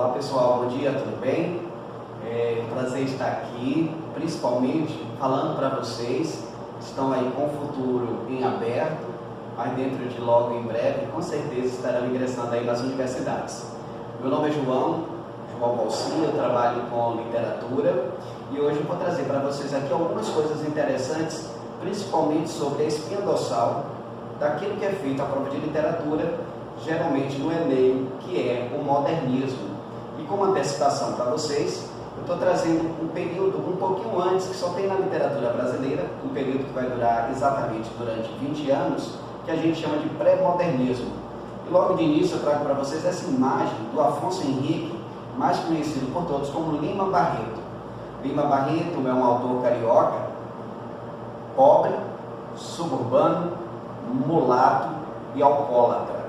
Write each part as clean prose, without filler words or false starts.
Olá pessoal, bom dia, tudo bem? É um prazer estar aqui, principalmente falando para vocês que estão aí com o futuro em aberto, mas dentro de logo em breve, com certeza estarão ingressando aí nas universidades. Meu nome é João Balsinha, eu trabalho com literatura e hoje eu vou trazer para vocês aqui algumas coisas interessantes, principalmente sobre a espinha dorsal daquilo que é feito a prova de literatura, geralmente no Enem, que é o modernismo. E como antecipação para vocês, eu estou trazendo um período um pouquinho antes, que só tem na literatura brasileira, um período que vai durar exatamente durante 20 anos, que a gente chama de pré-modernismo. E logo de início eu trago para vocês essa imagem do Afonso Henrique, mais conhecido por todos como Lima Barreto. Lima Barreto é um autor carioca, pobre, suburbano, mulato e alcoólatra.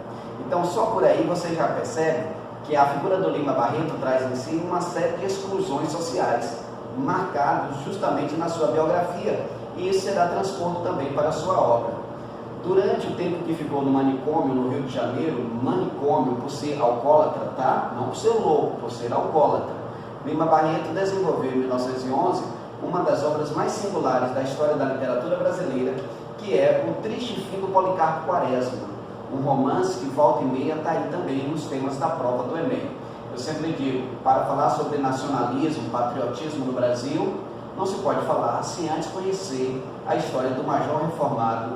Então só por aí você já percebe que a figura do Lima Barreto traz em si uma série de exclusões sociais, marcados justamente na sua biografia, e isso será transposto também para a sua obra. Durante o tempo que ficou no manicômio no Rio de Janeiro, manicômio por ser alcoólatra, tá? Não por ser louco, por ser alcoólatra, Lima Barreto desenvolveu em 1911 uma das obras mais singulares da história da literatura brasileira, que é O Triste Fim do Policarpo Quaresma, um romance que volta e meia está aí também nos temas da prova do Enem. Eu sempre digo, para falar sobre nacionalismo, patriotismo no Brasil, não se pode falar sem antes conhecer a história do major reformado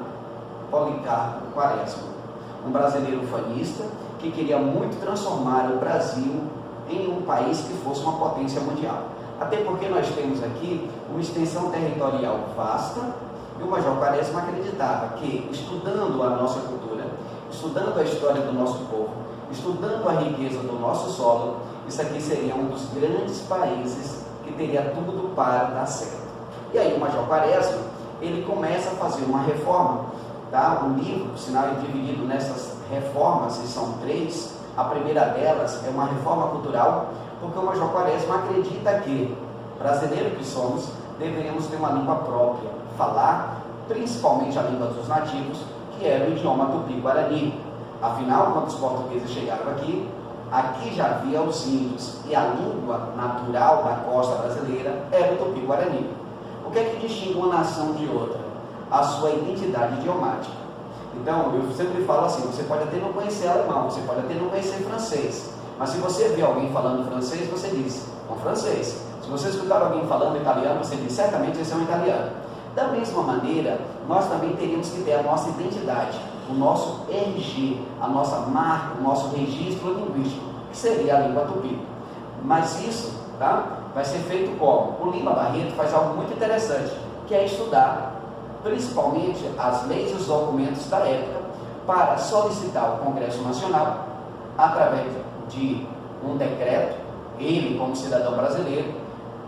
Policarpo Quaresma, um brasileiro ufanista que queria muito transformar o Brasil em um país que fosse uma potência mundial. Até porque nós temos aqui uma extensão territorial vasta, e o major Quaresma acreditava que, estudando a nossa cultura, estudando a história do nosso povo, estudando a riqueza do nosso solo, isso aqui seria um dos grandes países que teria tudo para dar certo. E aí o major Quaresma, ele começa a fazer uma reforma, tá? O livro, por sinal, é dividido nessas reformas, e são 3. A primeira delas é uma reforma cultural, porque o major Quaresma acredita que, brasileiro que somos, deveríamos ter uma língua própria, falar principalmente a língua dos nativos, que era o idioma tupi-guarani. Afinal, quando os portugueses chegaram aqui já havia os índios, e a língua natural da costa brasileira era o tupi-guarani. O que é que distingue uma nação de outra? A sua identidade idiomática. Então, eu sempre falo assim, você pode até não conhecer alemão, você pode até não conhecer francês, mas se você vê alguém falando francês, você diz, um francês. Se você escutar alguém falando italiano, você diz, certamente esse é um italiano. Da mesma maneira, nós também teríamos que ter a nossa identidade, o nosso RG, a nossa marca, o nosso registro linguístico, que seria a língua tupi. Mas isso, tá, vai ser feito como? O Lima Barreto faz algo muito interessante, que é estudar principalmente as leis e os documentos da época para solicitar o Congresso Nacional, através de um decreto, ele, como cidadão brasileiro,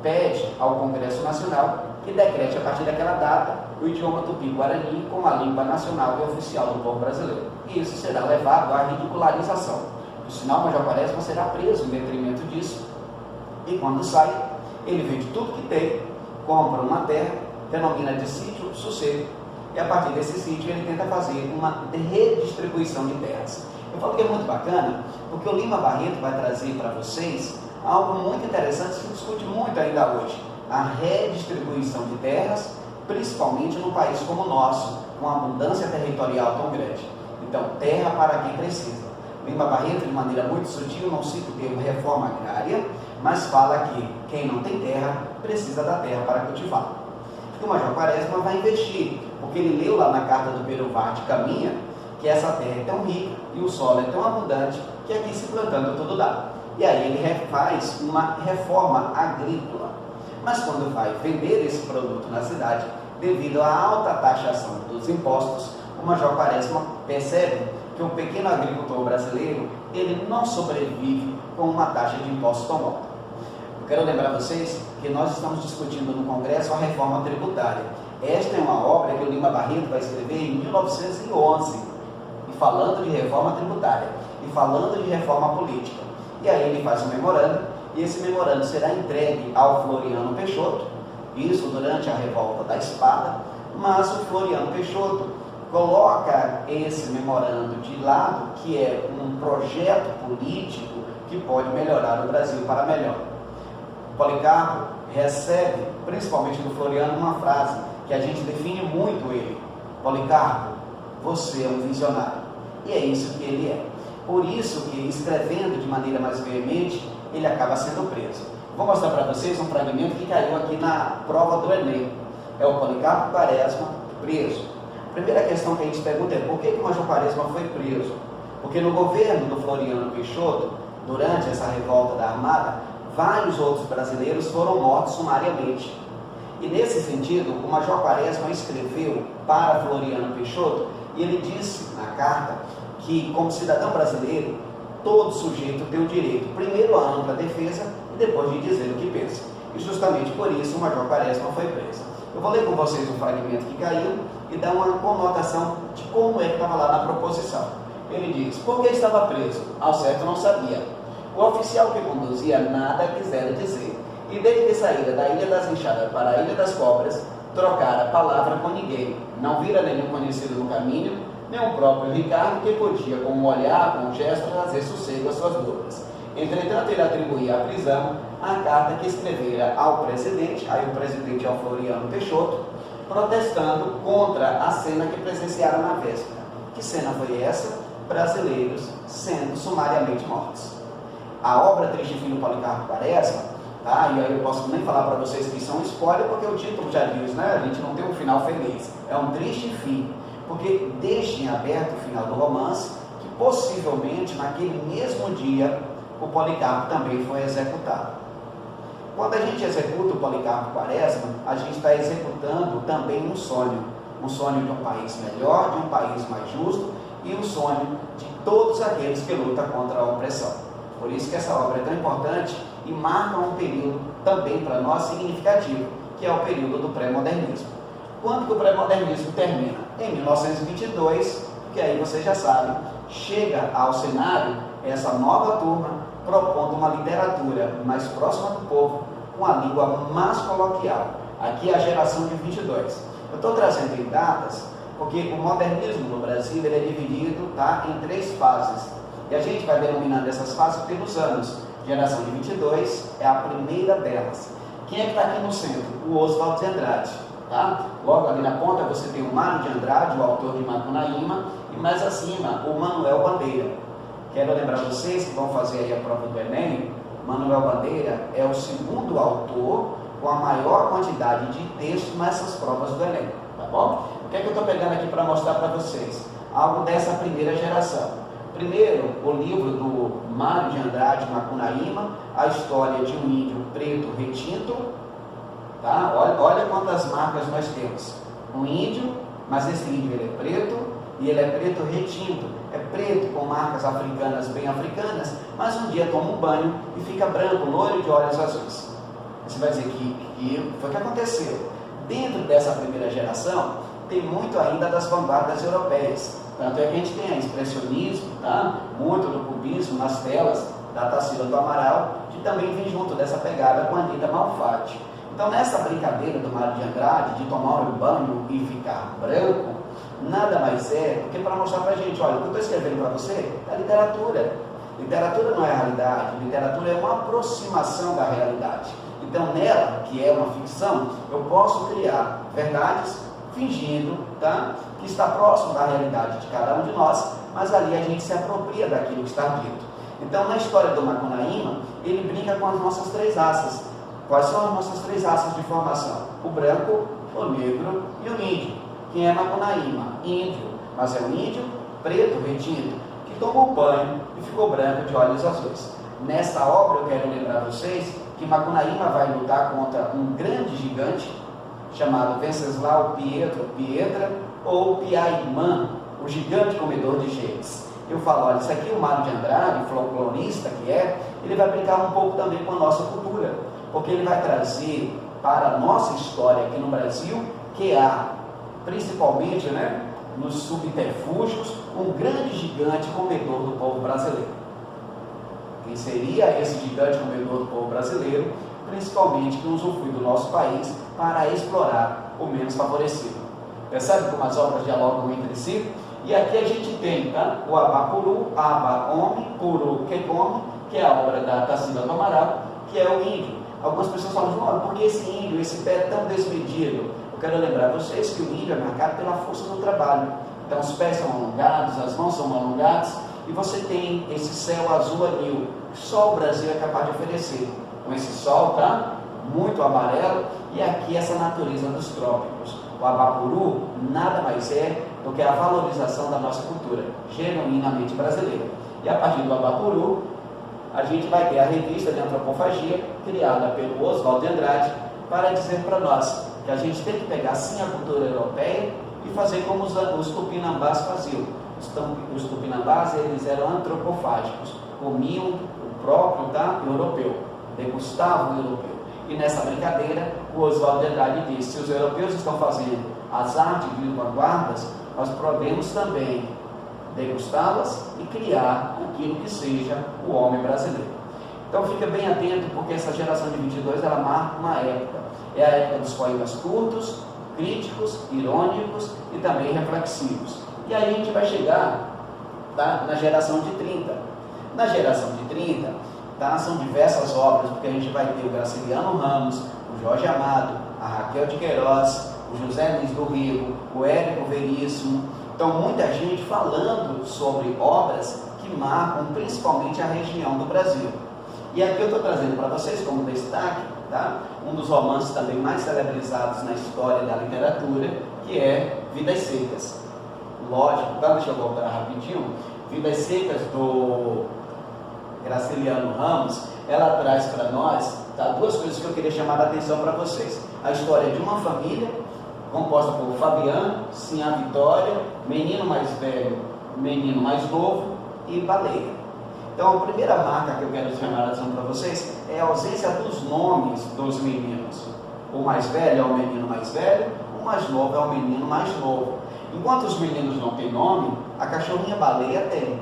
pede ao Congresso Nacional que decrete a partir daquela data o idioma tupi-guarani como a língua nacional e oficial do povo brasileiro. E isso será levado à ridicularização. Por sinal, o major Quaresma será preso em detrimento disso, e quando sai, ele vende tudo que tem, compra uma terra, denomina de sítio sossego, e a partir desse sítio ele tenta fazer uma redistribuição de terras. Eu falo que é muito bacana, porque o Lima Barreto vai trazer para vocês algo muito interessante que se discute muito ainda hoje, a redistribuição de terras, principalmente num país como o nosso, com uma abundância territorial tão grande. Então, terra para quem precisa. Lima Barreto, de maneira muito sutil, não cita o termo reforma agrária, mas fala que quem não tem terra precisa da terra para cultivar. E o major Quaresma vai investir, porque ele leu lá na carta do Pero Vard Caminha que essa terra é tão rica e o solo é tão abundante que aqui se plantando tudo dá. E aí ele faz uma reforma agrícola. Mas quando vai vender esse produto na cidade, devido à alta taxação dos impostos, o major Quaresma percebe que o pequeno agricultor brasileiro, ele não sobrevive com uma taxa de impostos tão alta. Eu quero lembrar vocês que nós estamos discutindo no Congresso a reforma tributária. Esta é uma obra que o Lima Barreto vai escrever em 1911, e falando de reforma tributária, e falando de reforma política. E aí ele faz um memorando, e esse memorando será entregue ao Floriano Peixoto, isso durante a Revolta da Espada, mas o Floriano Peixoto coloca esse memorando de lado, que é um projeto político que pode melhorar o Brasil para melhor. Policarpo recebe, principalmente do Floriano, uma frase que a gente define muito ele: Policarpo, você é um visionário. E é isso que ele é. Por isso que, escrevendo de maneira mais veemente, ele acaba sendo preso. Vou mostrar para vocês um fragmento que caiu aqui na prova do Enem. É o Policarpo Quaresma preso. A primeira questão que a gente pergunta é: por que o Major Quaresma foi preso? Porque no governo do Floriano Peixoto, durante essa revolta da Armada, vários outros brasileiros foram mortos sumariamente. E nesse sentido, o Major Quaresma escreveu para Floriano Peixoto, e ele disse na carta que, como cidadão brasileiro, todo sujeito tem o direito, primeiro, à ampla defesa e depois de dizer o que pensa. E justamente por isso o Major Quaresma foi preso. Eu vou ler com vocês um fragmento que caiu e dar uma conotação de como é que estava lá na proposição. Ele diz: por que estava preso? Ao certo não sabia. O oficial que conduzia nada quisera dizer, e desde que saíra da Ilha das Enxadas para a Ilha das Cobras, trocara palavra com ninguém. Não vira nenhum conhecido no caminho, nem o próprio Ricardo, que podia, com um olhar, com um gesto, trazer sossego às suas dúvidas. Entretanto, ele atribuía à prisão a carta que escrevera ao presidente, aí o presidente é o Floriano Peixoto, protestando contra a cena que presenciaram na véspera. Que cena foi essa? Brasileiros sendo sumariamente mortos. A obra Triste Fim do Policarpo Quaresma, tá? E aí eu posso nem falar para vocês que isso é um spoiler, porque o título já diz, né? A gente não tem um final feliz. É um triste fim, porque deixa em aberto o final do romance, que possivelmente naquele mesmo dia o Policarpo também foi executado. Quando a gente executa o Policarpo Quaresma, a gente está executando também um sonho de um país melhor, de um país mais justo, e um sonho de todos aqueles que lutam contra a opressão. Por isso que essa obra é tão importante e marca um período também para nós significativo, que é o período do pré-modernismo. Quando que o pré-modernismo termina? Em 1922, que aí vocês já sabem, chega ao cenário essa nova turma propondo uma literatura mais próxima do povo, com a língua mais coloquial. Aqui é a geração de 22. Eu estou trazendo em datas porque o modernismo no Brasil ele é dividido, tá, em 3 fases. E a gente vai denominando essas fases pelos anos. Geração de 22 é a primeira delas. Quem é que está aqui no centro? O Oswald de Andrade. Tá? Logo ali na ponta você tem o Mário de Andrade, o autor de Macunaíma, e mais acima o Manuel Bandeira. Quero lembrar vocês que vão fazer aí a prova do Enem. Manuel Bandeira é o segundo autor com a maior quantidade de textos nessas provas do Enem. Tá bom? O que é que eu estou pegando aqui para mostrar para vocês? Algo dessa primeira geração. Primeiro, o livro do Mário de Andrade, Macunaíma, a história de um índio preto retinto. Tá? Olha quantas marcas nós temos. Um índio, mas esse índio ele é preto, e ele é preto retinto. É preto com marcas africanas, bem africanas, mas um dia toma um banho e fica branco, loiro de olhos azuis. Você vai dizer que foi o que aconteceu. Dentro dessa primeira geração, tem muito ainda das vanguardas europeias. Tanto é que a gente tem a expressionismo, tá? Muito do cubismo nas telas da Tarsila do Amaral, que também vem junto dessa pegada com a Anita Malfatti. Então, nessa brincadeira do Mário de Andrade, de tomar um banho e ficar branco, nada mais é do que para mostrar para a gente: olha, o que eu estou escrevendo para você é literatura. Literatura não é realidade, literatura é uma aproximação da realidade. Então, nela, que é uma ficção, eu posso criar verdades fingindo, tá, que está próximo da realidade de cada um de nós, mas ali a gente se apropria daquilo que está dito. Então, na história do Macunaíma, ele brinca com as nossas 3 raças. Quais são as nossas 3 raças de formação? O branco, o negro e o índio. Quem é Macunaíma? Índio, mas é um índio preto, retinto, que tomou banho e ficou branco de olhos azuis. Nessa obra eu quero lembrar vocês que Macunaíma vai lutar contra um grande gigante chamado Venceslau Pietra ou Piaimã, o gigante comedor de genes. Eu falo, olha, isso aqui o Mário de Andrade, folclorista que é, ele vai brincar um pouco também com a nossa cultura, porque ele vai trazer para a nossa história aqui no Brasil, que há, principalmente, né, nos subterfúgios, um grande gigante comedor do povo brasileiro. Quem seria esse gigante comedor do povo brasileiro? Principalmente que usufrui do nosso país para explorar o menos favorecido. Percebe como as obras dialogam entre si? E aqui a gente tem, tá? O Abapuru, Aba, homem, Puru, que come, que é a obra da Tarsila do Amaral, que é o índio. Algumas pessoas falam, por que esse índio, esse pé é tão desmedido? Eu quero lembrar vocês que o índio é marcado pela força do trabalho. Então os pés são alongados, as mãos são alongadas, e você tem esse céu azul anil, que só o Brasil é capaz de oferecer. Com esse sol, tá? Muito amarelo, e aqui essa natureza dos trópicos. O Abapuru nada mais é do que a valorização da nossa cultura, genuinamente brasileira. E a partir do Abapuru, a gente vai ter a revista de antropofagia, criada pelo Oswald de Andrade, para dizer para nós que a gente tem que pegar sim a cultura europeia e fazer como os tupinambás faziam. Os tupinambás, eles eram antropofágicos, comiam o próprio, tá, europeu, degustavam o europeu. E nessa brincadeira, o Oswald de Andrade disse, se os europeus estão fazendo as artes de vanguardas, nós podemos também degustá-las e criar aquilo que seja o homem brasileiro. Então fica bem atento, porque essa geração de 22, ela marca uma época. É a época dos poemas curtos, críticos, irônicos e também reflexivos. E aí a gente vai chegar, tá, na geração de 30. Na geração de 30, tá, são diversas obras, porque a gente vai ter o Graciliano Ramos, o Jorge Amado, a Raquel de Queiroz, o José Luiz do Rio, o Érico Veríssimo. Então muita gente falando sobre obras que marcam principalmente a região do Brasil. E aqui eu estou trazendo para vocês como destaque, tá, um dos romances também mais celebrizados na história da literatura, que é Vidas Secas. Lógico, tá? Deixa eu voltar rapidinho. Vidas Secas, do Graciliano Ramos, ela traz para nós, tá, duas coisas que eu queria chamar a atenção para vocês. A história de uma família, composta por Fabiano, Sinhá Vitória, menino mais velho, menino mais novo e baleia. Então a primeira marca que eu quero chamar a atenção para vocês é a ausência dos nomes dos meninos. O mais velho é o menino mais velho, o mais novo é o menino mais novo. Enquanto os meninos não têm nome, a cachorrinha baleia tem.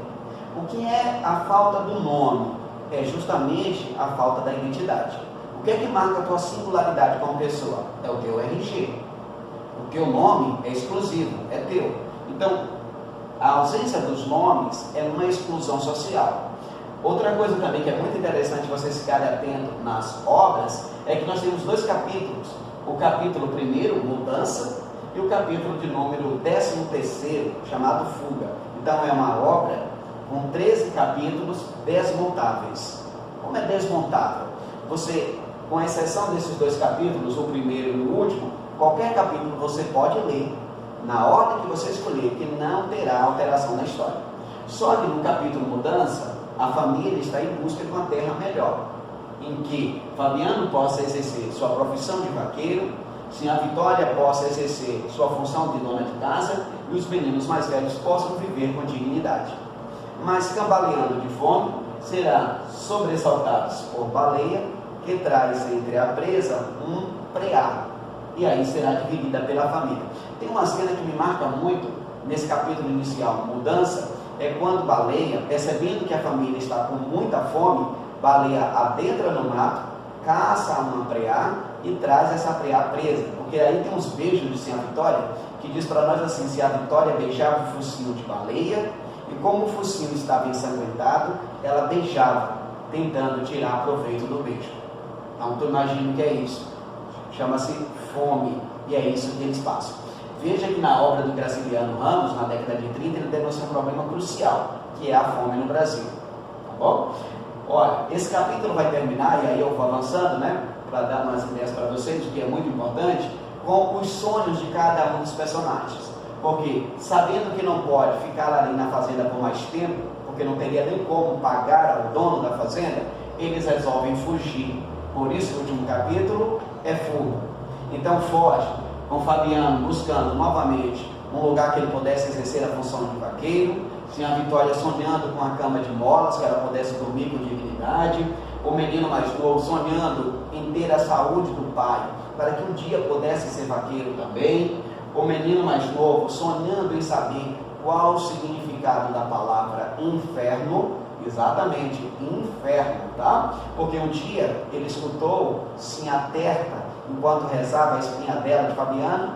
O que é a falta do nome? É justamente a falta da identidade. O que é que marca a tua singularidade como pessoa? É o teu RG. O teu nome é exclusivo, é teu. Então, a ausência dos nomes é uma exclusão social. Outra coisa também que é muito interessante vocês ficarem atentos nas obras, é que nós temos dois capítulos. O capítulo 1º, Mudança, e o capítulo de número 13º, chamado Fuga. Então é uma obra com 13 capítulos desmontáveis. Como é desmontável? Você, com exceção desses dois capítulos, o primeiro e o último, qualquer capítulo você pode ler, na ordem que você escolher, que não terá alteração na história. Só que no capítulo Mudança, a família está em busca de uma terra melhor, em que Fabiano possa exercer sua profissão de vaqueiro, Sinhá Vitória possa exercer sua função de dona de casa e os meninos mais velhos possam viver com dignidade. Mas cambaleando de fome, serão sobressaltados por baleia, que traz entre a presa um preá, e aí será dividida pela família. Tem uma cena que me marca muito nesse capítulo inicial, Mudança, é quando baleia, percebendo que a família está com muita fome, baleia adentra no mato, caça uma preá e traz essa preá presa, porque aí tem uns beijos de Sinhá Vitória, que diz para nós assim, se a Vitória beijava o focinho de baleia, e como o focinho estava ensanguentado, ela beijava, tentando tirar proveito do beijo. Então tu imagina o que é isso, chama-se fome, e é isso que eles passam. Veja que na obra do Graciliano Ramos, na década de 30, ele denuncia um problema crucial, que é a fome no Brasil. Tá bom? Olha, esse capítulo vai terminar, e aí eu vou avançando, né, para dar umas ideias para vocês, que é muito importante, com os sonhos de cada um dos personagens. Porque, sabendo que não pode ficar ali na fazenda por mais tempo, porque não teria nem como pagar ao dono da fazenda, eles resolvem fugir. Por isso, o último capítulo é fuga. Então, foge com Fabiano buscando novamente um lugar que ele pudesse exercer a função de vaqueiro, Sinhá Vitória sonhando com a cama de molas, que ela pudesse dormir com dignidade, o menino mais novo sonhando em ter a saúde do pai, para que um dia pudesse ser vaqueiro também, o menino mais novo sonhando em saber qual o significado da palavra inferno, exatamente, inferno, tá? Porque um dia ele escutou Sinhá Terta, enquanto rezava a espinha dela de Fabiano,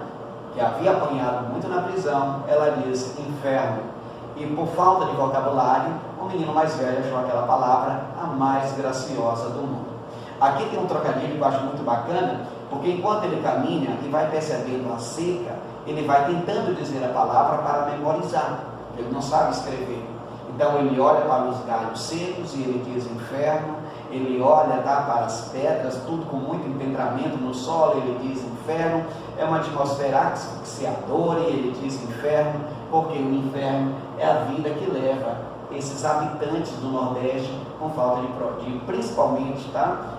que havia apanhado muito na prisão, ela disse inferno. E por falta de vocabulário, o menino mais velho achou aquela palavra a mais graciosa do mundo. Aqui tem um trocadilho que eu acho muito bacana, porque enquanto ele caminha e vai percebendo a seca, ele vai tentando dizer a palavra para memorizar. Ele não sabe escrever. Então ele olha para os galhos secos e ele diz inferno. Ele olha para as pedras, tudo com muito empedramento no solo, ele diz inferno. É uma atmosfera asfixiadora e ele diz inferno, porque o inferno é a vida que leva esses habitantes do Nordeste com falta de principalmente,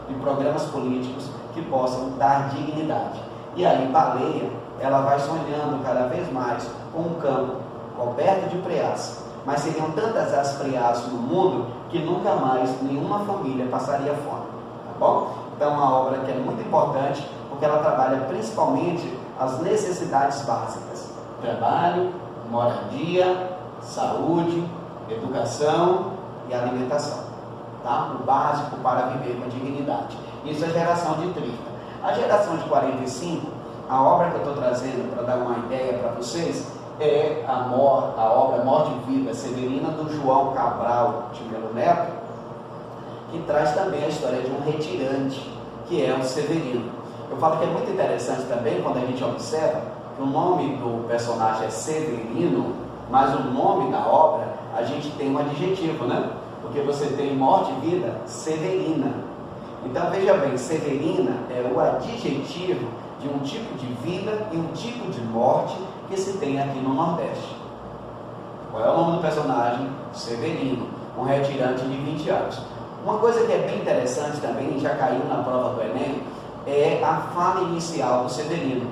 de programas políticos que possam dar dignidade. E aí Baleia, ela vai sonhando cada vez mais com um campo coberto de preás, mas seriam tantas as preás no mundo que nunca mais nenhuma família passaria fome, tá bom? Então uma obra que é muito importante, porque ela trabalha principalmente as necessidades básicas: trabalho, moradia, saúde, educação e alimentação, tá? O básico para viver com dignidade. Isso é a geração de 30. A geração de 45, a obra que eu estou trazendo para dar uma ideia para vocês, é a obra Morte e Vida Severina, do João Cabral de Melo Neto, que traz também a história de um retirante, que é o Severino. Eu falo que é muito interessante também quando a gente observa que o nome do personagem é Severino, mas o nome da obra a gente tem um adjetivo, né? Porque você tem Morte e Vida Severina. Então veja bem, Severina é o adjetivo de um tipo de vida e um tipo de morte que se tem aqui no Nordeste. Qual é o nome do personagem? Severino, um retirante de 20 anos. Uma coisa que é bem interessante também, já caiu na prova do Enem, é a fala inicial do Severino.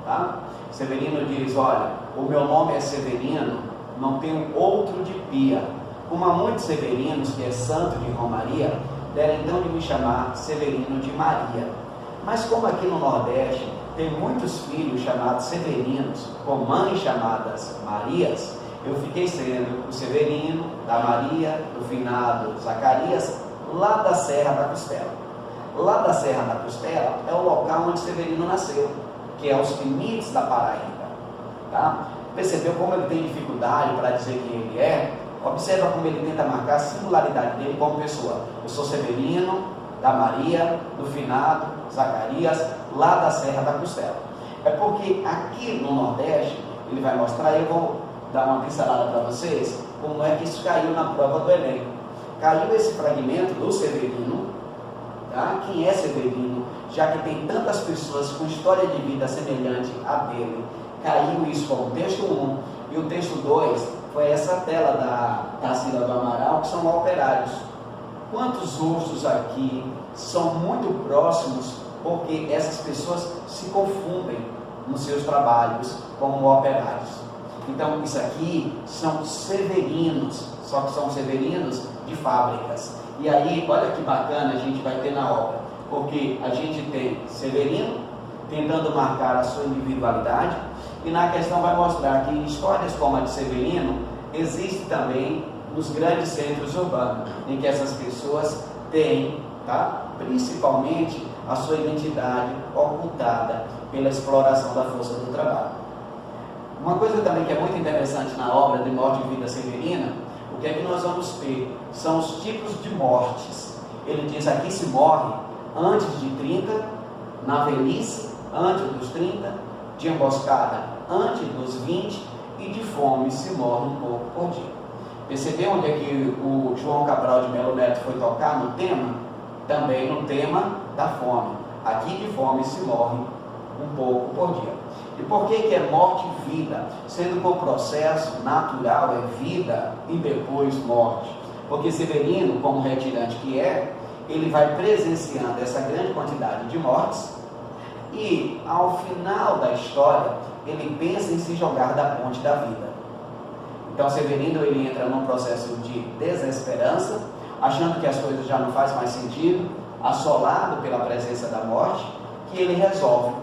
Tá? Severino diz: olha, o meu nome é Severino, não tenho outro de pia. Como há muitos Severinos, que é santo de Romaria, deram então de me chamar Severino de Maria. Mas como aqui no Nordeste tem muitos filhos chamados Severinos, com mães chamadas Marias, eu fiquei sendo o Severino da Maria, do finado Zacarias, lá da Serra da Costela. Lá da Serra da Costela é o local onde Severino nasceu, que é os limites da Paraíba. Tá? Percebeu como ele tem dificuldade para dizer quem ele é? Observa como ele tenta marcar a singularidade dele como pessoa. Eu sou Severino da Maria, do finado Zacarias, lá da Serra da Costela. É porque aqui no Nordeste, ele vai mostrar, eu vou dar uma pincelada para vocês, como é que isso caiu na prova do Enem. Caiu esse fragmento do Severino, tá? Quem é Severino, já que tem tantas pessoas com história de vida semelhante à dele. Caiu isso como o texto 1, e o texto 2 foi essa tela da Tarsila do Amaral, que são operários. Quantos ursos aqui são muito próximos, porque essas pessoas se confundem nos seus trabalhos como operários. Então isso aqui são severinos, só que são severinos de fábricas. E aí, olha que bacana a gente vai ter na obra, porque a gente tem Severino tentando marcar a sua individualidade, e na questão vai mostrar que histórias como a de Severino existem também nos grandes centros urbanos, em que essas pessoas têm, principalmente a sua identidade ocultada pela exploração da força do trabalho. Uma coisa também que é muito interessante na obra de Morte e Vida Severina, o que é que nós vamos ter? São os tipos de mortes. Ele diz: aqui se morre antes de 30, na velhice, antes dos 30, de emboscada antes dos 20 e de fome se morre um pouco por dia. Percebeu onde é que o João Cabral de Melo Neto foi tocar no tema? Também no tema da fome. Aqui de fome se morre um pouco por dia. E por que é morte e vida? Sendo que o processo natural é vida e depois morte. Porque Severino, como retirante que é, ele vai presenciando essa grande quantidade de mortes e, ao final da história, ele pensa em se jogar da ponte da vida. Então Severino, ele entra num processo de desesperança, achando que as coisas já não fazem mais sentido, assolado pela presença da morte, que ele resolve,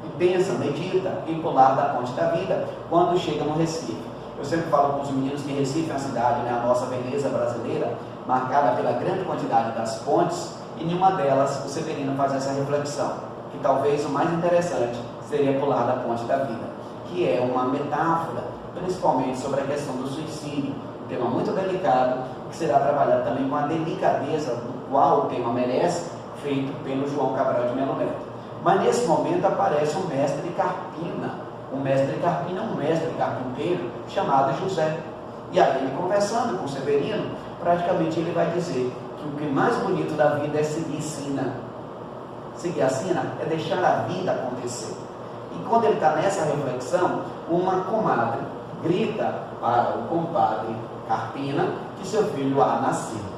e pensa, medita em pular da ponte da vida quando chega no Recife. Eu sempre falo com os meninos que Recife é uma cidade, a nossa beleza brasileira, marcada pela grande quantidade das pontes, e nenhuma delas o Severino faz essa reflexão, que talvez o mais interessante seria pular da ponte da vida, que é uma metáfora, principalmente sobre a questão do suicídio, um tema muito delicado, que será trabalhado também com a delicadeza do qual o tema merece, feito pelo João Cabral de Melo Neto. Mas nesse momento aparece um mestre Carpina, um mestre carpinteiro chamado José. E aí ele conversando com Severino, praticamente ele vai dizer que o que mais bonito da vida é seguir sina. Seguir a sina é deixar a vida acontecer. E quando ele está nessa reflexão, uma comadre grita para o compadre Carpina que seu filho há nascido.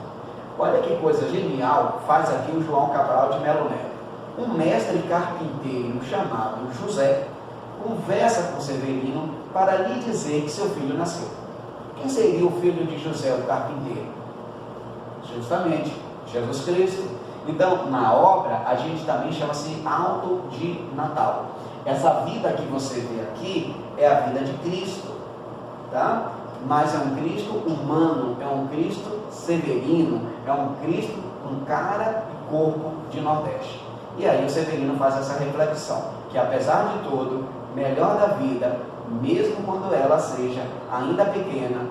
Olha que coisa genial faz aqui o João Cabral de Melo Neto. Um mestre carpinteiro chamado José conversa com Severino para lhe dizer que seu filho nasceu. Quem seria o filho de José, o carpinteiro? Justamente Jesus Cristo. Então, na obra, a gente também chama-se Alto de Natal. Essa vida que você vê aqui é a vida de Cristo, tá? Mas é um Cristo humano, é um Cristo severino, é um Cristo com cara e corpo de Nordeste. E aí o Severino faz essa reflexão, que apesar de tudo, melhor da vida, mesmo quando ela seja ainda pequena,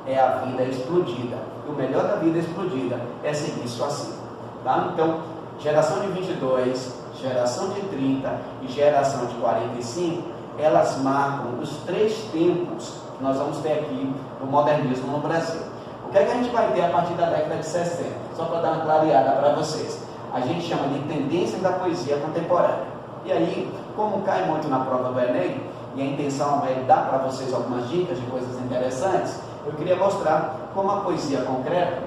é a vida explodida. E o melhor da vida explodida é seguir sua sina, tá? Então, geração de 22, geração de 30 e geração de 45, elas marcam os 3 tempos que nós vamos ter aqui no modernismo no Brasil. O que é que a gente vai ter a partir da década de 60? Só para dar uma clareada para vocês. A gente chama de tendências da poesia contemporânea. E aí, como cai muito na prova do Enem, e a intenção é dar para vocês algumas dicas de coisas interessantes, eu queria mostrar como a poesia concreta,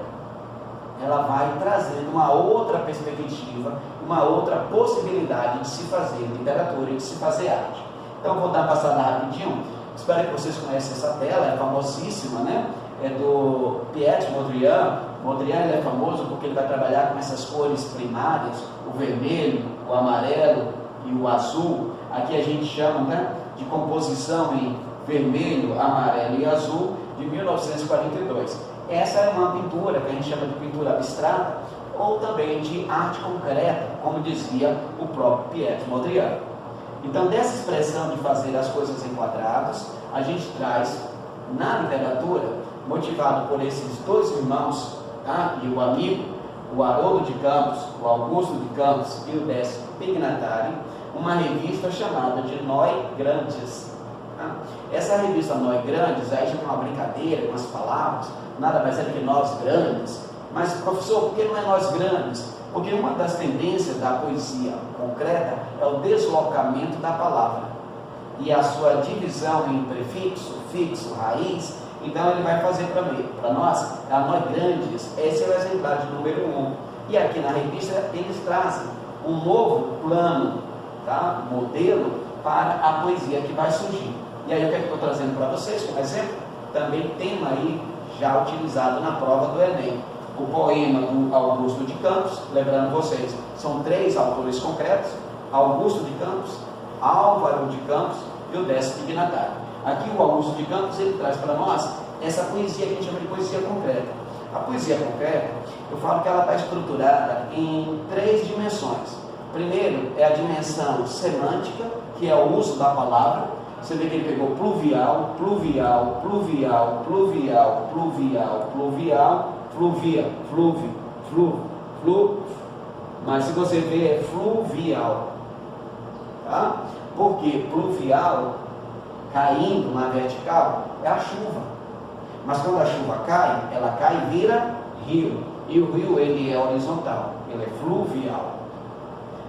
ela vai trazendo uma outra perspectiva, uma outra possibilidade de se fazer literatura e de se fazer arte. Então, vou dar uma passada rapidinho. Espero que vocês conheçam essa tela, é famosíssima, né? É do Piet Mondrian. Mondrian ele é famoso porque ele vai trabalhar com essas cores primárias, o vermelho, o amarelo e o azul. Aqui a gente chama, né, de composição em vermelho, amarelo e azul, de 1942. Essa é uma pintura que a gente chama de pintura abstrata, ou também de arte concreta, como dizia o próprio Piet Mondrian. Então, dessa expressão de fazer as coisas em quadrados, a gente traz na literatura, motivado por esses 2 irmãos, tá? E o amigo, o Haroldo de Campos, o Augusto de Campos e o Décio Pignatari, uma revista chamada de Noi Grandes. Tá? Essa revista Noi Grandes, aí já tem uma brincadeira com as palavras, nada mais é do que nós grandes. Mas, professor, por que não é nós grandes? Porque uma das tendências da poesia concreta é o deslocamento da palavra e a sua divisão em prefixo, fixo, raiz. Então ele vai fazer para nós, a nós grandes, esse é o exemplar de número 1. E aqui na revista eles trazem um novo plano, tá? Modelo para a poesia que vai surgir. E aí o que eu estou trazendo para vocês como exemplo? Também tema aí já utilizado na prova do Enem. O poema do Augusto de Campos, lembrando vocês, são 3 autores concretos: Augusto de Campos, Álvaro de Campos e o Décio Pignatari. Aqui o Augusto de Campos, ele traz para nós essa poesia que a gente chama de poesia concreta. A poesia concreta, eu falo que ela está estruturada em 3 dimensões. Primeiro é a dimensão semântica, que é o uso da palavra. Você vê que ele pegou pluvial, pluvial, pluvial, pluvial, pluvial, pluvial, fluvia, flúvio, flu, flu, mas se você ver é fluvial, tá? Porque pluvial, caindo na vertical, é a chuva, mas quando a chuva cai, ela cai e vira rio, e o rio ele é horizontal, ele é fluvial.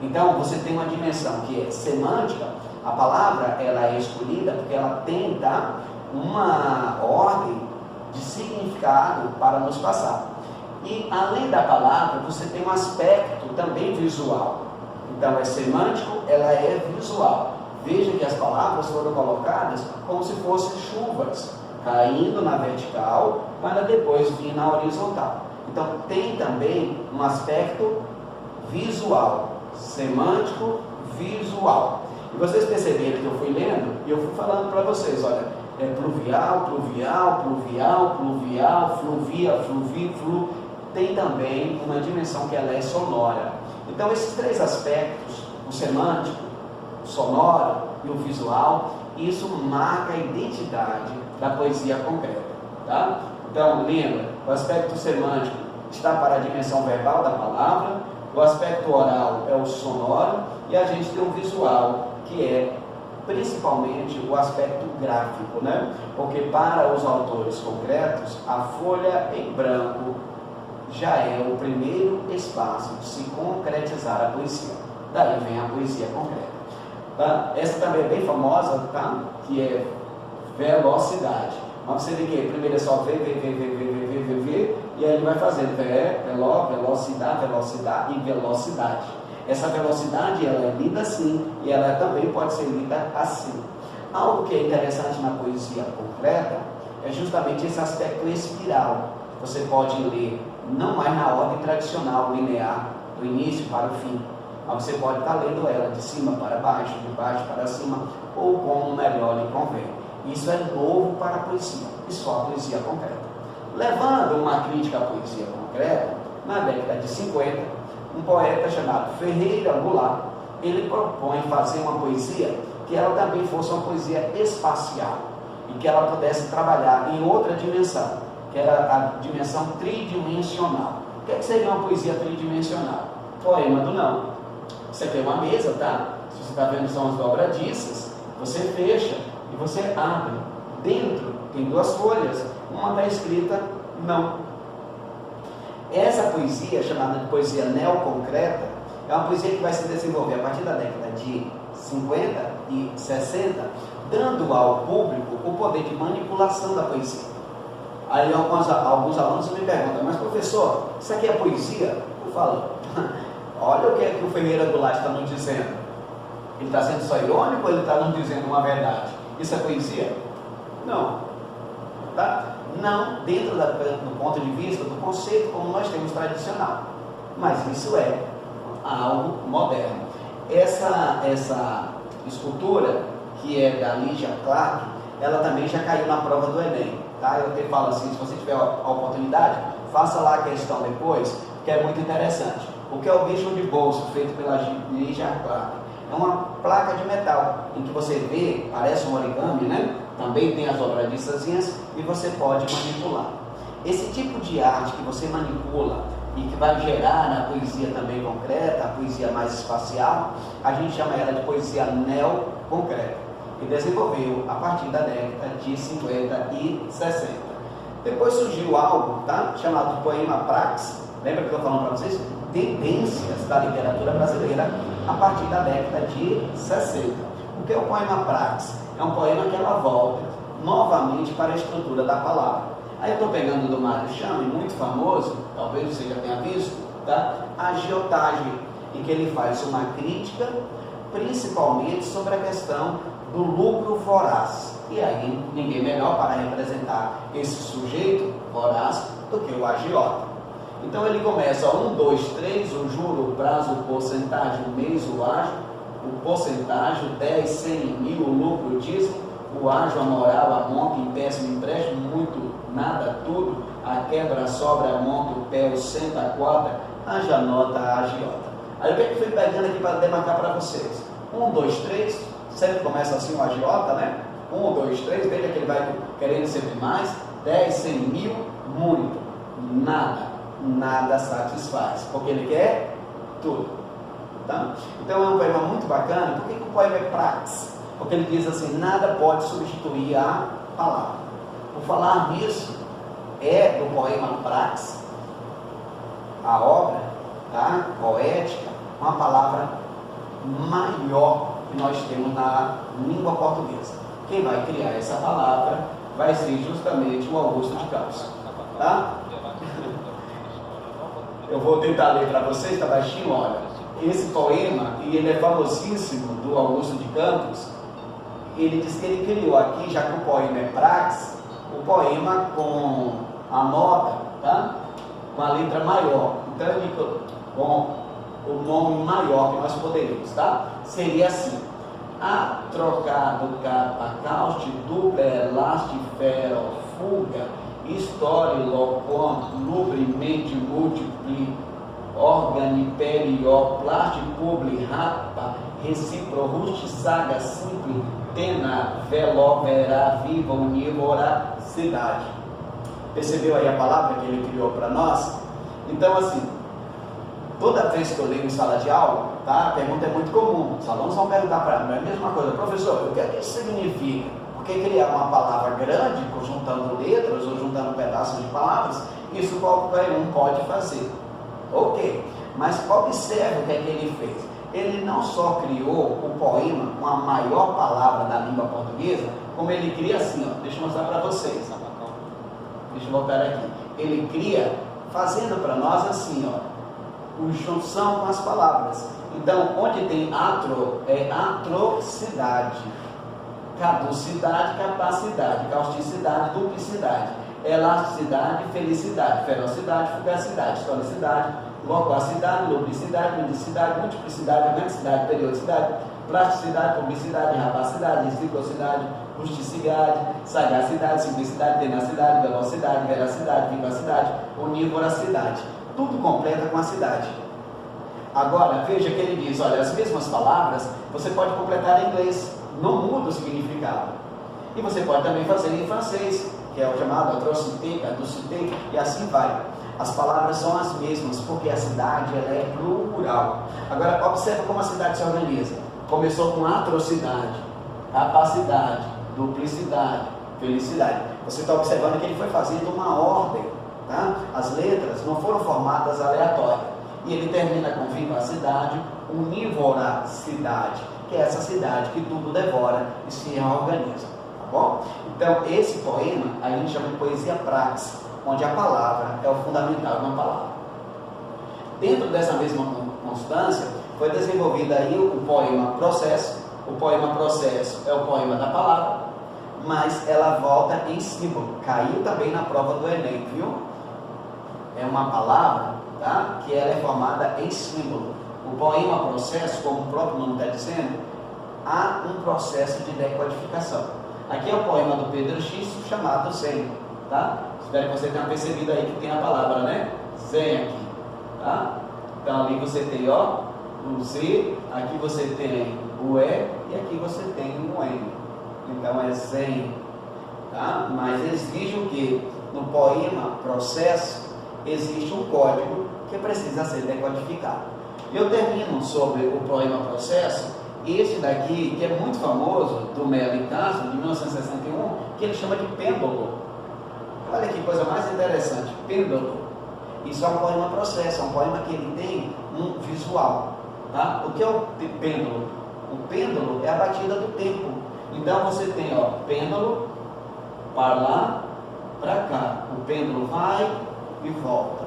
Então você tem uma dimensão que é semântica. A palavra ela é escolhida porque ela tem, tá, uma ordem de significado para nos passar. E além da palavra, você tem um aspecto também visual. Então é semântico, ela é visual. Veja que as palavras foram colocadas como se fossem chuvas, caindo na vertical para depois vir na horizontal. Então tem também um aspecto visual, semântico, visual. E vocês perceberam que eu fui lendo e eu fui falando para vocês, olha, é pluvial, pluvial, pluvial, pluvial, fluvia, fluvi, flu. Tem também uma dimensão que ela é sonora. Então esses 3 aspectos, o semântico, sonoro e o visual, isso marca a identidade da poesia concreta, tá? Então, lembra, o aspecto semântico está para a dimensão verbal da palavra, o aspecto oral é o sonoro, e a gente tem o visual, que é principalmente o aspecto gráfico, né? Porque para os autores concretos, a folha em branco já é o primeiro espaço de se concretizar a poesia. Daí vem a poesia concreta. Tá? Essa também é bem famosa, tá? Que é velocidade. Mas você vê que primeiro é só ver, e aí ele vai fazendo velocidade e velocidade. Essa velocidade, ela é lida assim, e ela também pode ser lida assim. Algo que é interessante na poesia concreta é justamente esse aspecto espiral. Você pode ler não mais na ordem tradicional, linear, do início para o fim, mas você pode estar lendo ela de cima para baixo, de baixo para cima, ou como melhor lhe convém. Isso é novo para a poesia, e só a poesia concreta. Levando uma crítica à poesia concreta, na década de 50, um poeta chamado Ferreira Goulart, ele propõe fazer uma poesia que ela também fosse uma poesia espacial, e que ela pudesse trabalhar em outra dimensão, que era a dimensão tridimensional. O que seria uma poesia tridimensional? Poema do não. Você tem uma mesa, tá? Se você está vendo, são as dobradiças, você fecha e você abre. Dentro tem duas folhas, uma está escrita não. Essa poesia, chamada de poesia neoconcreta, é uma poesia que vai se desenvolver a partir da década de 50 e 60, dando ao público o poder de manipulação da poesia. Aí alguns alunos me perguntam, mas professor, isso aqui é poesia? Eu falo, olha o que é que o Ferreira Goulart está nos dizendo. Ele está sendo só irônico ou ele está nos dizendo uma verdade? Isso é poesia? Não. Tá? Não dentro do ponto de vista do conceito como nós temos tradicional, mas isso é algo moderno. Essa escultura, que é da Lygia Clark, ela também já caiu na prova do Enem, tá? Eu te falo assim, se você tiver a oportunidade, faça lá a questão depois, que é muito interessante. O que é o bicho de bolso, feito pela Lygia Clark? É uma placa de metal, em que você vê, parece um origami, né? Também tem as dobradiçazinhas e você pode manipular. Esse tipo de arte que você manipula e que vai gerar na poesia também concreta, a poesia mais espacial, a gente chama ela de poesia neoconcreta, e desenvolveu a partir da década de 50 e 60. Depois surgiu algo, tá? Chamado poema praxe. Lembra que eu estou falando para vocês? Tendências da literatura brasileira a partir da década de 60. O que é o poema praxe? É um poema que ela volta novamente para a estrutura da palavra. Aí eu estou pegando do Mário Chame, muito famoso, talvez você já tenha visto, tá? A agiotagem, em que ele faz uma crítica, principalmente sobre a questão do lucro voraz. E aí, ninguém melhor para representar esse sujeito voraz do que o agiota. Então ele começa 1, 2, 3, o juro, o prazo, o porcentagem, o mês, o ágio, o porcentagem, 10, 100, 1000, o lucro, o dízimo, o ágio, a moral, a monta, empréstimo, empréstimo, muito, nada, tudo, a quebra, a sobra, a monta, o pé, o cento, a cota, a janota, a agiota. Aí o que é que eu fui pegando aqui para demarcar para vocês? 1, 2, 3, sempre começa assim o agiota, né? 1, 2, 3, veja que ele vai querendo sempre mais, 10, 100, 1000, muito, nada satisfaz, porque ele quer tudo. Tá? Então é um poema muito bacana. Por que o poema é praxe? Porque ele diz assim, nada pode substituir a palavra. Por falar nisso, é do poema praxe, a obra, tá? Poética, uma palavra maior que nós temos na língua portuguesa. Quem vai criar essa palavra vai ser justamente o Augusto de Campos. Tá? Eu vou tentar ler para vocês, está baixinho, olha. Esse poema, e ele é famosíssimo, do Augusto de Campos, ele diz que ele criou aqui, já que o poema é praxe, o poema com a nota, tá? Com a letra maior. Então ele com o nome maior que nós poderíamos, tá? Seria assim: a trocado, capa, causte, dupla, elaste, fero, fuga, história, locom, lubrimente, multipli, organ, organi, perió, plástico, publi, rapa, recipro, rusti, saga, simples, tena, veló, verá, viva, unívora, cidade. Percebeu aí a palavra que ele criou para nós? Então, assim, toda vez que eu leio em sala de aula, tá? A pergunta é muito comum. Os alunos vão perguntar para mim a mesma coisa: professor, o que é que isso significa? Por que criar uma palavra grande, juntando letras ou juntando pedaços de palavras? Isso qualquer um pode fazer. Ok, mas observe o que é que ele fez. Ele não só criou o poema com a maior palavra da língua portuguesa, como ele cria assim, ó, deixa eu mostrar para vocês. Deixa eu voltar aqui. Ele cria fazendo para nós assim, ó, junção com as palavras. Então, onde tem atro, é atrocidade, caducidade, capacidade, causticidade, duplicidade, elasticidade, felicidade, ferocidade, fugacidade, historicidade, loquacidade, lubricidade, mendicidade, multiplicidade, organicidade, periodicidade, plasticidade, publicidade, rapacidade, reciprocidade, rusticidade, sagacidade, simplicidade, tenacidade, velocidade, veracidade, vivacidade, univoracidade. Tudo completa com a cidade. Agora, veja que ele diz, olha, as mesmas palavras você pode completar em inglês, não muda o significado. E você pode também fazer em francês, que é o chamado atrocité, caducité, e assim vai. As palavras são as mesmas, porque a cidade ela é plural. Agora, observa como a cidade se organiza. Começou com atrocidade, capacidade, duplicidade, felicidade. Você está observando que ele foi fazendo uma ordem, tá? As letras não foram formadas aleatórias. E ele termina com vivacidade, univoracidade, que é essa cidade que tudo devora e se reorganiza. Tá bom? Então, esse poema a gente chama de poesia praxe, onde a palavra é o fundamental de uma palavra. Dentro dessa mesma constância, foi desenvolvido aí o poema processo. O poema processo é o poema da palavra, mas ela volta em símbolo. Caiu também na prova do Enem, viu? É uma palavra, tá? Que ela é formada em símbolo. O poema processo, como o próprio nome está dizendo, há um processo de decodificação. Aqui é o poema do Pedro X, chamado Zen, tá? Espero que você tenha percebido aí que tem a palavra, né? Zen aqui, tá? Então ali você tem, ó, o Z, aqui você tem o E e aqui você tem o N. Então é Zen, tá? Mas exige o que? No poema processo existe um código que precisa ser decodificado. Eu termino sobre o poema processo, esse daqui, que é muito famoso, do Melo e Castro, de 1961, que ele chama de pêndulo. Olha que coisa mais interessante, pêndulo. Isso é um poema processo, é um poema que ele tem um visual. Tá? O que é o pêndulo? O pêndulo é a batida do tempo. Então você tem, ó, pêndulo para lá, para cá. O pêndulo vai e volta,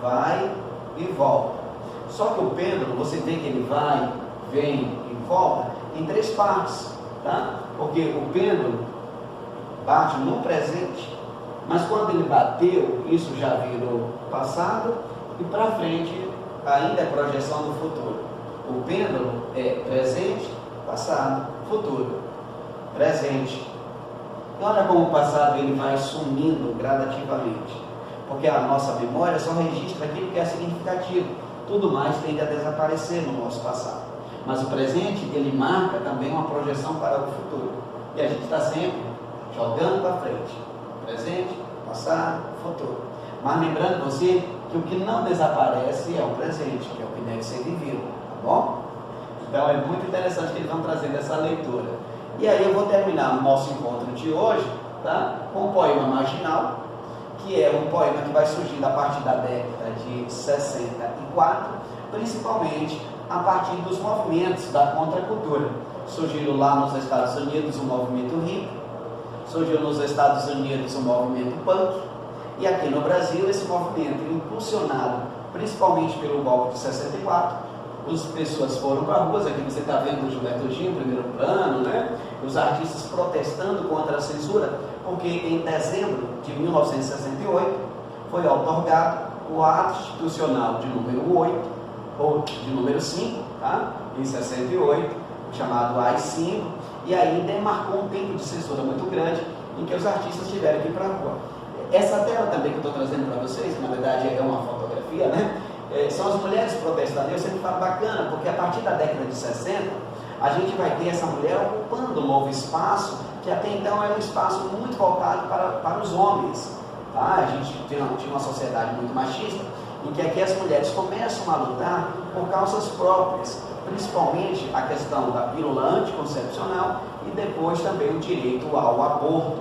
vai e volta. Só que o pêndulo, você vê que ele vai, vem e volta em três partes, tá? Porque o pêndulo bate no presente, mas quando ele bateu, isso já virou passado, e para frente ainda é projeção do futuro. O pêndulo é presente, passado, futuro, presente. E olha como o passado ele vai sumindo gradativamente, porque a nossa memória só registra aquilo que é significativo. Tudo mais tende a desaparecer no nosso passado. Mas o presente, ele marca também uma projeção para o futuro. E a gente está sempre jogando para frente. Presente, passado, futuro. Mas lembrando você que o que não desaparece é o presente, que é o que deve ser vivido. Tá bom? Então é muito interessante que eles vão trazendo essa leitura. E aí eu vou terminar o nosso encontro de hoje, tá? Com o poema Marginal, que é um poema que vai surgir a partir da década de 64, principalmente a partir dos movimentos da contracultura. Surgiu lá nos Estados Unidos o movimento hippie, surgiu nos Estados Unidos o movimento punk, e aqui no Brasil esse movimento impulsionado principalmente pelo golpe de 64, as pessoas foram para as ruas. Aqui você está vendo o Gilberto Gil em primeiro plano, né? Os artistas protestando contra a censura, porque em dezembro de 1968 foi outorgado o ato institucional de número 8, ou de número 5, tá? Em 68, chamado AI-5, e aí demarcou um tempo de censura muito grande, em que os artistas tiveram que ir para a rua. Essa tela também que eu estou trazendo para vocês, que na verdade é uma fotografia, né? são as mulheres protestantes. Eu sempre falo bacana, porque a partir da década de 60, a gente vai ter essa mulher ocupando um novo espaço, que até então era um espaço muito voltado para os homens. Tá? A gente tinha uma sociedade muito machista, em que aqui as mulheres começam a lutar por causas próprias, principalmente a questão da pílula anticoncepcional e depois também o direito ao aborto.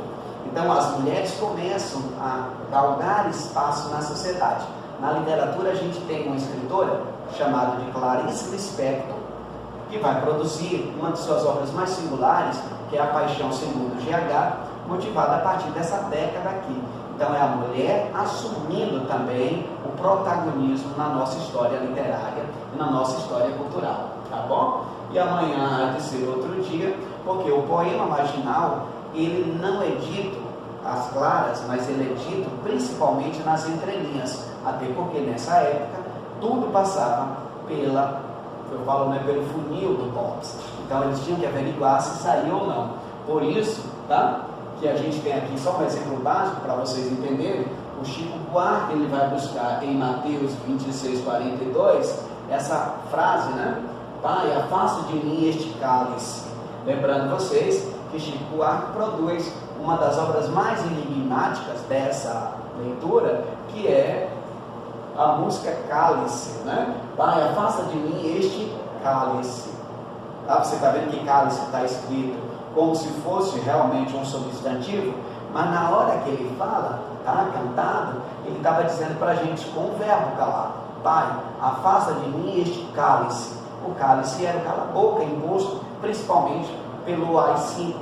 Então as mulheres começam a galgar espaço na sociedade. Na literatura a gente tem uma escritora chamada de Clarice Lispector, que vai produzir uma de suas obras mais singulares, que é A Paixão Segundo GH, motivada a partir dessa década aqui. Então é a mulher assumindo também o protagonismo na nossa história literária e na nossa história cultural, tá bom? E amanhã há de ser outro dia, porque o poema marginal, ele não é dito às claras, mas ele é dito principalmente nas entrelinhas, até porque nessa época tudo passava pelo funil do Hobbes. Então eles tinham que averiguar se saía ou não. Por isso, tá? Que a gente tem aqui só um exemplo básico para vocês entenderem. O Chico Buarque, ele vai buscar em Mateus 26:42 essa frase, né? Pai, afasta de mim este cálice. Lembrando vocês que Chico Buarque produz uma das obras mais enigmáticas dessa leitura, que é a música Cálice, né? Pai, afasta de mim este cálice. Tá? Você está vendo que cálice está escrito como se fosse realmente um substantivo, mas na hora que ele fala, tá, cantado, ele estava dizendo para a gente com o verbo calar. Pai, afasta de mim este cálice. O cálice era o cala-boca imposto principalmente pelo AI-5.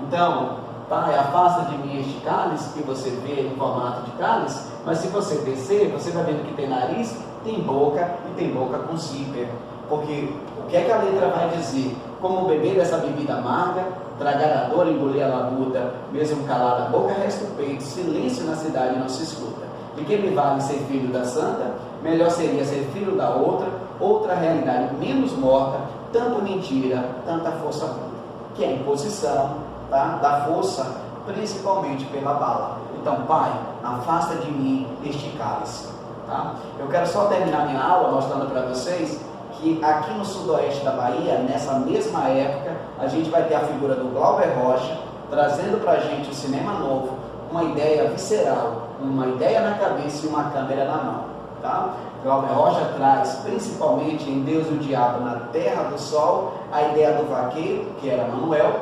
Então, Pai, afasta de mim este cálice, que você vê em formato de cálice, mas se você descer, você vai vendo que tem nariz, tem boca e tem boca com zíper. Porque o que é que a letra vai dizer? Como beber dessa bebida amarga, tragar a dor, engolir a labuta, mesmo calada a boca, resta o peito, silêncio na cidade não se escuta. De que me vale ser filho da santa? Melhor seria ser filho da outra realidade menos morta, tanto mentira, tanta força bruta. Que é a imposição, tá, da força, principalmente pela bala. Então, Pai, afasta de mim este cálice. Tá? Eu quero só terminar minha aula mostrando para vocês que aqui no sudoeste da Bahia, nessa mesma época, a gente vai ter a figura do Glauber Rocha, trazendo para a gente o cinema novo, uma ideia visceral, uma ideia na cabeça e uma câmera na mão. Tá? Glauber Rocha traz, principalmente em Deus e o Diabo na Terra do Sol, a ideia do vaqueiro, que era Manuel,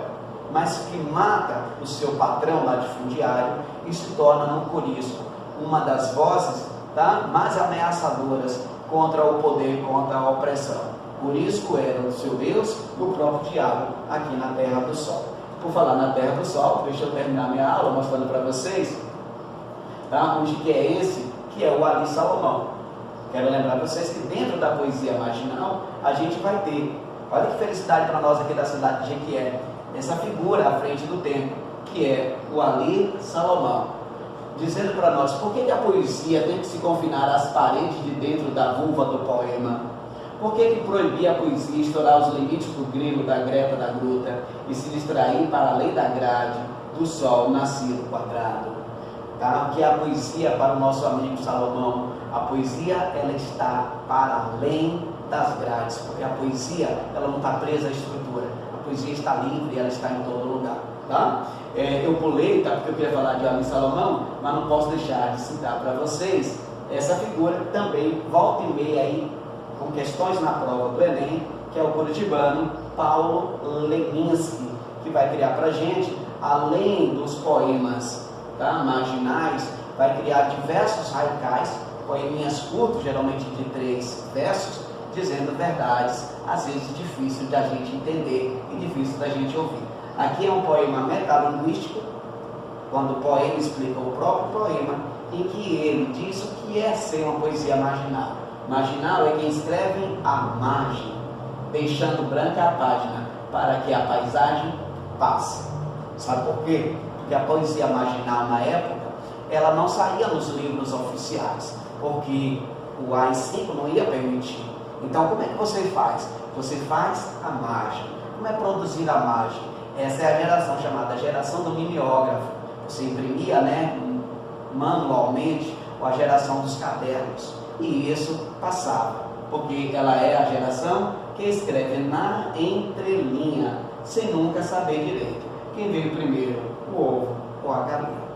mas que mata o seu patrão latifundiário e se torna no Corisco uma das vozes, tá, mais ameaçadoras contra o poder, contra a opressão. Corisco era o seu Deus e o próprio diabo aqui na Terra do Sol. Por falar na Terra do Sol, deixa eu terminar minha aula mostrando para vocês, tá, onde que é esse, que é o Ali Salomão. Quero lembrar vocês que dentro da poesia marginal, a gente vai ter, olha que felicidade para nós aqui da cidade de Jequié, essa figura à frente do templo, que é o Ali Salomão, dizendo para nós, por que a poesia tem que se confinar às paredes de dentro da vulva do poema? Por que proibir a poesia estourar os limites do grego, da greta, da gruta, e se distrair para além da grade, do sol nascido quadrado? Tá? Que a poesia, para o nosso amigo Salomão, a poesia ela está para além das grades, porque a poesia ela não está presa à estrutura, a poesia está livre, ela está em todo lugar. Tá? Eu pulei, tá, porque eu queria falar de Ali Salomão, mas não posso deixar de citar para vocês essa figura que também volta e meia aí com questões na prova do Enem, que é o curitibano Paulo Leminski, que vai criar para a gente, além dos poemas, tá, marginais, vai criar diversos haikais, poeminhas curtos, geralmente de 3 versos, dizendo verdades, às vezes difícil da gente entender e difícil da gente ouvir. Aqui é um poema metalinguístico, quando o poema explica o próprio poema, em que ele diz o que é ser uma poesia marginal. Marginal é quem escreve à margem, deixando branca a página, para que a paisagem passe. Sabe por quê? Porque a poesia marginal na época, ela não saía nos livros oficiais, porque o AI-5 não ia permitir. Então como é que você faz? Você faz à margem. Como é produzir à margem? Essa é a geração chamada geração do mimeógrafo. Você imprimia, né, manualmente, a geração dos cadernos. E isso passava, porque ela é a geração que escreve na entrelinha, sem nunca saber direito quem veio primeiro, o ovo ou a galinha.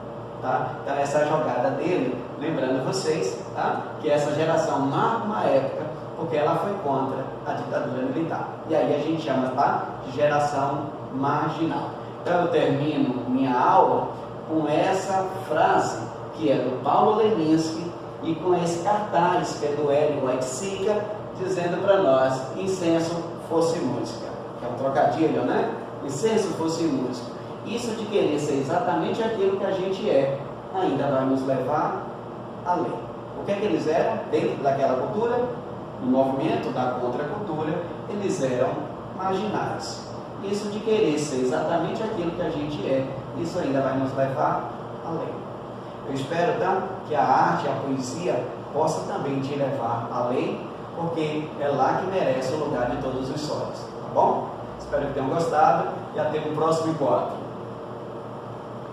Tá? Então essa é a jogada dele, lembrando vocês, tá? Que essa geração marca uma época, porque ela foi contra a ditadura militar. E aí a gente chama, tá, de geração marginal. Então eu termino minha aula com essa frase, que é do Paulo Leminski, e com esse cartaz, que é do Hélio Oiticica, dizendo para nós: incenso fosse música. Que é um trocadilho, né? Incenso fosse música. Isso de querer ser exatamente aquilo que a gente é, ainda vai nos levar além. O que é que eles eram dentro daquela cultura? No movimento da contracultura, eles eram marginais. Isso de querer ser exatamente aquilo que a gente é, isso ainda vai nos levar além. Eu espero, tá, que a arte, a poesia, possa também te levar além, porque é lá que merece o lugar de todos os sonhos, tá bom? Espero que tenham gostado e até o próximo encontro.